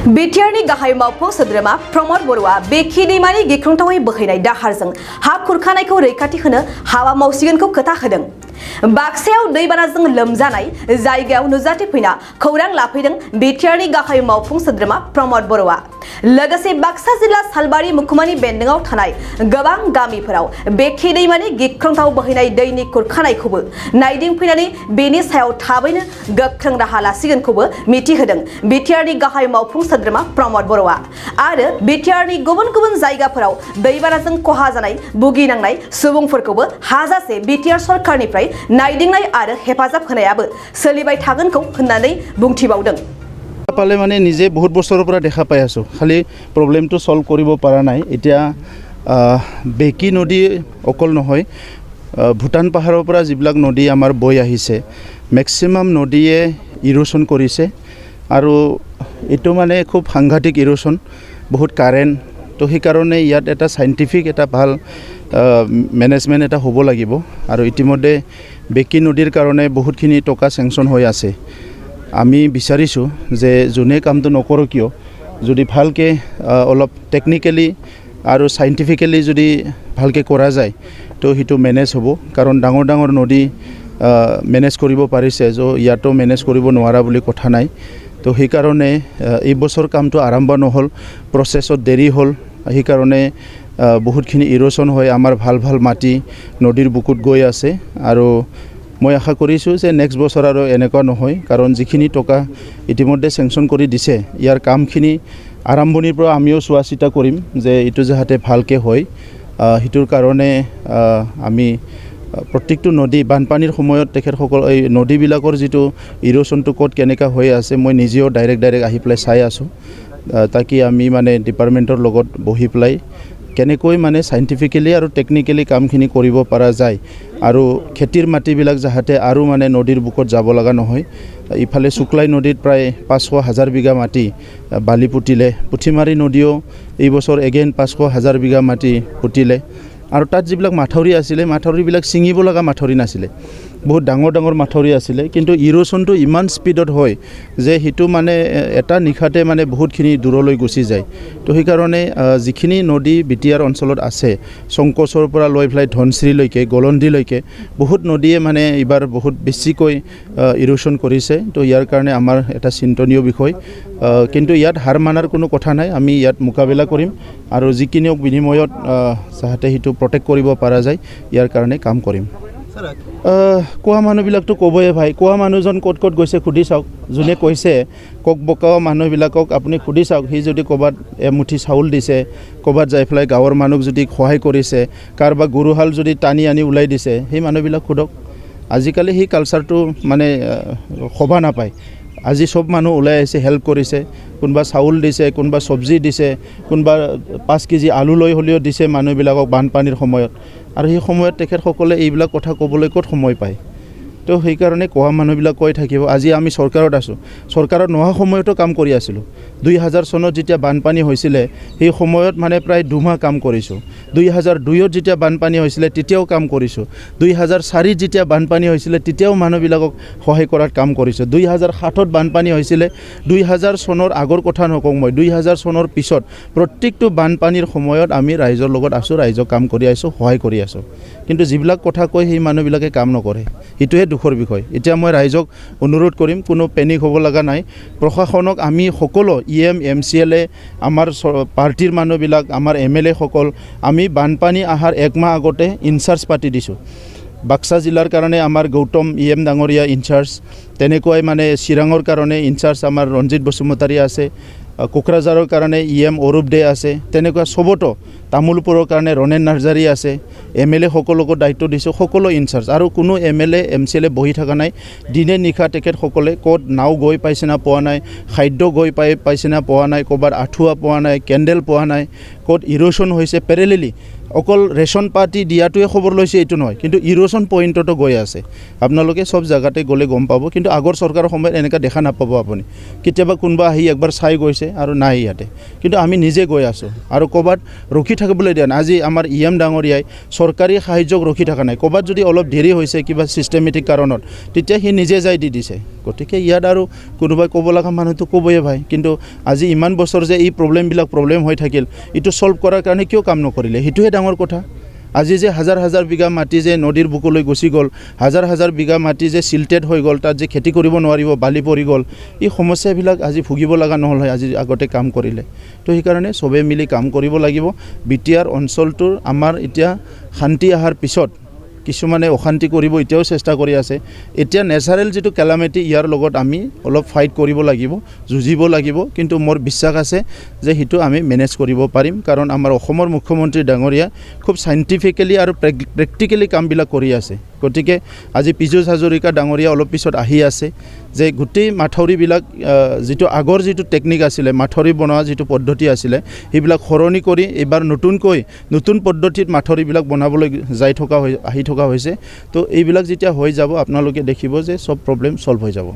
बिटिआरनि गाहाय मावफुं सोद्रोमा प्रमद बरुवा बेखि दैमानि गिख्रंथावै बोहैनाय दाहारजों हा खुरखानायखौ रैखाथि होनो हाबा मावसिगोनखौ खोथा होदों। बाक्सायाव दैबानाजों लोमजानाय जायगायाव नुजाथि फैना खौरां लाफैदों बिटिआरनि गाहाय मावफुं सोद्रोमा प्रमद बरुवा। लोगोसे बाक्सा जिल्ला सालबारि मुखुमानि बेन्दोंआव थानाय गोबां गामिफोराव बेखि दैमानि गिख्रंथाव बोहैनाय दैनि खुरखानायखौबो नायदिंफैनानै बेनि सायाव थाबैनो गोख्रों राहा लासिगोनखौबो मिथिहोदों बिटिआरनि गाहाय मावफुं सोद्रोमा प्रमद बरुवा। आरो बिटिआरनि गुबुन गुबुन जायगाफोराव दैबानाजों खहा जानाय भुगिनांनाय सुबुंफोरखौबो हाजासे बिटिआर सरकारनिफ्राय नायदिंनाय आरो हेफाजाब होनायाबो सोलिबाय थागोनखौ होननानै बुंथिबावदों। पाले माने निजे बहुत बছৰৰ পৰা দেখা পাই আছো, খালি প্ৰবলেমটো সলভ কৰিব পৰা নাই। এতিয়া বেকি নদী অকল নহয়, ভূটান পাহাৰৰ পৰা যিবিলাক নদী আমাৰ বৈ আহিছে মেক্সিমাম নদীয়ে ইৰোশন কৰিছে আৰু এটো মানে খুব সাংঘাতিক ইৰোশন, বহুত কাৰেন্ট। তো সেই কাৰণে ইয়াত এটা সাইন্টিফিক এটা ভাল মেনেজমেন্ট এটা হ'ব লাগিব। আৰু ইতিমধ্যে বেকি নদীৰ কাৰণে বহুতখিনি টকা স্যাংশন হৈ আছে। আমি বিচাৰিছো যে যোনে কামটো নকৰো কিয় যদি ভালকে অলপ টেকনিক্যালি আৰু সাইন্টিফিক্যালি যদি ভালকে কৰা যায় তো হিটো মেনেজ হ'ব। কাৰণ ডাঙৰ ডাঙৰ নদী মেনেজ কৰিব পাৰিছে, যে ইয়াতো মেনেজ কৰিব নোৱাৰা বুলি কথা নাই। তো সেই কাৰণে এই বছৰ কামটো আৰম্ভ নহল, প্ৰসেছত দেৰি হ'ল। সেই কাৰণে বহুতখিনি ইৰোশন হয়, আমাৰ ভাল ভাল মাটি নদীৰ বুকুত গৈ আছে। আৰু মই আশা কৰিছো যে নেক্সট বছৰ আৰু এনেকুৱা নহয়, কাৰণ যিখিনি টকা ইতিমধ্যে স্যাংশন কৰি দিছে ইয়াৰ কামখিনি আৰম্ভণিৰ পৰা আমিও চোৱা চিতা কৰিম যে ইটো যাতে ভালকে হয়। হিটোৰ কাৰণে আমি প্ৰত্যেকটো নদী বানপানীৰ সময়ত তেখেতসকল এই নদীবিলাকৰ যিটো ইৰোশনটো ক'ত কেনেকা হৈ আছে মই নিজেও ডাইৰেক্ট আহি পেলাই চাই আছো, তাকি আমি মানে ডিপাৰ্টমেণ্টৰ লগত বহি পেলাই কেনেকৈ মানে সাইন্টিফিক্যালি আৰু টেকনিক্যালি কামখিনি কৰিব পৰা যায় আৰু খেতিৰ মাটিবিলাক যাতে আৰু মানে নদীৰ বুকত যাব লগা নহয়। ইফালে শুক্লাই নদীত প্ৰায় 500,000 বিঘা মাটি বালি পুতিলে, পুঠিমাৰী নদীও এই বছৰ এগেইন 500,000 বিঘা মাটি পুতিলে। আৰু তাত যিবিলাক মাথৰি আছিলে মাথৰিবিলাক ছিঙিব লগা মাথৰি নাছিলে, বহুত ডাঙৰ ডাঙৰ মাথৰি আছিলে, কিন্তু ইৰোশনটো ইমান স্পীডত হয় যে হিটো মানে এটা নিখাতে মানে বহুতখিনি দূৰলৈ গুচি যায়। তো সেই কাৰণে যিখিনি নদী বিটিআৰ অঞ্চলত আছে সংকোচৰ পৰা লৈ ফ্লাই ধনশ্ৰীলৈকে গলন্দিলৈকে বহুত নদীয়ে মানে এবাৰ বহুত বেছিকৈ ইৰোশন কৰিছে। তো ইয়াৰ কাৰণে আমাৰ এটা চিন্তনীয় বিষয়, কিন্তু ইয়াত হাৰ মানাৰ কোনো কথা নাই। আমি ইয়াত মোকাবিলা কৰিম আৰু যিখিনি বিনিময়ত যাতে হিটো প্ৰটেক্ট কৰিব পৰা যায় ইয়াৰ কাৰণে কাম কৰিম। কোৱা মানুহবিলাকতো ক'বই ভাই, কোৱা মানুহজন ক'ত ক'ত গৈছে সুধি চাওক। যোনে কৈছে কক বকাও মানুহবিলাকক আপুনি সুধি চাওক, সি যদি ক'ৰবাত এমুঠি চাউল দিছে, ক'ৰবাত যাই পেলাই গাঁৱৰ মানুহক যদি সহায় কৰিছে, কাৰোবাৰ গৰুহাল যদি টানি আনি ওলাই দিছে, সেই মানুহবিলাক সোধক। আজিকালি সেই কালচাৰটো মানে শোভা নাপায়। আজি সব মানুহ ওলাই আহিছে, হেল্প কৰিছে, কোনোবা চাউল দিছে, কোনোবা চব্জি দিছে, কোনোবা 5 কেজি আলু লৈ হ'লেও দিছে মানুহবিলাকক বানপানীৰ সময়ত। আৰু সেই সময়ত তেখেতসকলে এইবিলাক কথা ক'বলৈ ক'ত সময় পায়? তো সেইকাৰণে কোৱা মানুহবিলাক কৈ থাকিব। আজি আমি চৰকাৰত আছোঁ, চৰকাৰত নোহোৱা সময়তো কাম কৰি আছিলোঁ। 2000 চনত যেতিয়া বানপানী হৈছিলে সেই সময়ত মানে প্ৰায় 2 মাহ কাম কৰিছোঁ। 2002ত যেতিয়া বানপানী হৈছিলে তেতিয়াও কাম কৰিছোঁ। 2004ত যেতিয়া বানপানী হৈছিলে তেতিয়াও মানুহবিলাকক সহায় কৰাত কাম কৰিছোঁ। 2007ত বানপানী হৈছিলে, 2000 চনৰ আগৰ কথা নকওঁ মই, 2000 চনৰ পিছত প্ৰত্যেকটো বানপানীৰ সময়ত আমি ৰাইজৰ লগত আছোঁ, ৰাইজক কাম কৰি আছোঁ, সহায় কৰি আছোঁ। কিন্তু যিবিলাক কথা কয় সেই মানুহবিলাকে কাম নকৰে, এইটোহে দুখৰ বিষয়। এতিয়া মই ৰাইজক অনুৰোধ কৰিম, কোনো পেনিক হ'ব লগা নাই। প্ৰশাসনক আমি সকলো EM MCLA আমাৰ পাৰ্টিৰ মানুহবিলাক, আমাৰ MLA সকল আমি বানপানী আহাৰ 1 মাহ আগতে ইনচাৰ্জ পাতি দিছোঁ। বাক্সা জিলাৰ কাৰণে আমাৰ গৌতম EM ডাঙৰীয়া ইনচাৰ্জ, তেনেকুৱাই মানে চিৰাঙৰ কাৰণে ইনচাৰ্জ আমাৰ ৰঞ্জিত বসুমতাৰী আছে, কোকৰাঝাৰৰ কাৰণে EM অৰূপ দে আছে, তেনেকুৱা সবতো তামুলপুৰৰ কাৰণে ৰণেন নাৰ্জাৰী আছে। MLA সকলকো দায়িত্ব দিছোঁ, সকলো ইনচাৰ্জ। আৰু কোনো MLA MCLA বহি থকা নাই। দিনে নিশা তেখেতসকলে ক'ত নাও গৈ পাইছে না পোৱা নাই, খাদ্য গৈ পাইছে না পোৱা নাই, ক'ৰবাত আঁঠুৱা পোৱা নাই, কেণ্ডেল পোৱা নাই, ক'ত ইৰোশন হৈছে পেৰেলেলি অকল ৰেচন পাতি দিয়াটোৱে খবৰ লৈছে এইটো নহয়, কিন্তু ইৰোশ্যন পইণ্টতো গৈ আছে। আপোনালোকে চব জেগাতে গ'লে গম পাব, কিন্তু আগৰ চৰকাৰৰ সময়ত এনেকুৱা দেখা নাপাব আপুনি। কেতিয়াবা কোনোবা আহি একবাৰ চাই গৈছে আৰু নাই ইয়াতে, কিন্তু আমি নিজে গৈ আছোঁ আৰু ক'ৰবাত ৰখি থাকিবলৈ দিয়া নাই। আজি আমাৰ EM ডাঙৰীয়াই চৰকাৰী সাহায্যক ৰখি থকা নাই। ক'ৰবাত যদি অলপ দেৰি হৈছে কিবা ছিষ্টেমেটিক কাৰণত, তেতিয়া সি নিজে যাই দি দিছে। গতিকে ইয়াত আৰু কোনোবাই ক'ব লগা মানুহটো ক'বই ভাই, কিন্তু আজি ইমান বছৰ যে এই প্ৰব্লেম হৈ থাকিল, এইটো ছল্ভ কৰাৰ কাৰণে কিয় কাম নকৰিলে? সেইটোহে ডাঙৰ কথা। আজি যে হাজাৰ হাজাৰ বিঘা মাটি যে নদীৰ বুকুলৈ গুচি গ'ল, হাজাৰ হাজাৰ বিঘা মাটি যে চিল্টেড হৈ গ'ল, তাত যে খেতি কৰিব নোৱাৰিব, বালি পৰি গ'ল, এই সমস্যাবিলাক আজি ভুগিব লগা নহ'ল হয় আজি আগতে কাম কৰিলে। তো সেইকাৰণে চবেই মিলি কাম কৰিব লাগিব। BTR অঞ্চলটোৰ আমাৰ এতিয়া শান্তি অহাৰ পিছত কিছুমানে অশান্তি কৰিব এতিয়াও চেষ্টা কৰি আছে। এতিয়া নেচাৰেল যিটো কেলামিটি, ইয়াৰ লগত আমি অলপ ফাইট কৰিব লাগিব, যুঁজিব লাগিব, কিন্তু মোৰ বিশ্বাস আছে যে সেইটো আমি মেনেজ কৰিব পাৰিম, কাৰণ আমাৰ অসমৰ মুখ্যমন্ত্ৰী ডাঙৰীয়া খুব চাইণ্টিফিকেলি আৰু প্ৰেক্টিকেলি কামবিলাক কৰি আছে। গতিকে আজি পীযুষ হাজৰিকা ডাঙৰীয়া অলপ পিছত আহি আছে, যে গোটেই মাঠৌৰিবিলাক যিটো আগৰ যিটো টেকনিক আছিলে, মাঠৌৰি বনোৱা যিটো পদ্ধতি আছিলে, সেইবিলাক সলনি কৰি এইবাৰ নতুন পদ্ধতিত মাঠৌৰিবিলাক বনাবলৈ আহি থকা হৈছে। তো এইবিলাক যেতিয়া হৈ যাব, আপোনালোকে দেখিব যে চব প্ৰব্লেম ছল্ভ হৈ যাব।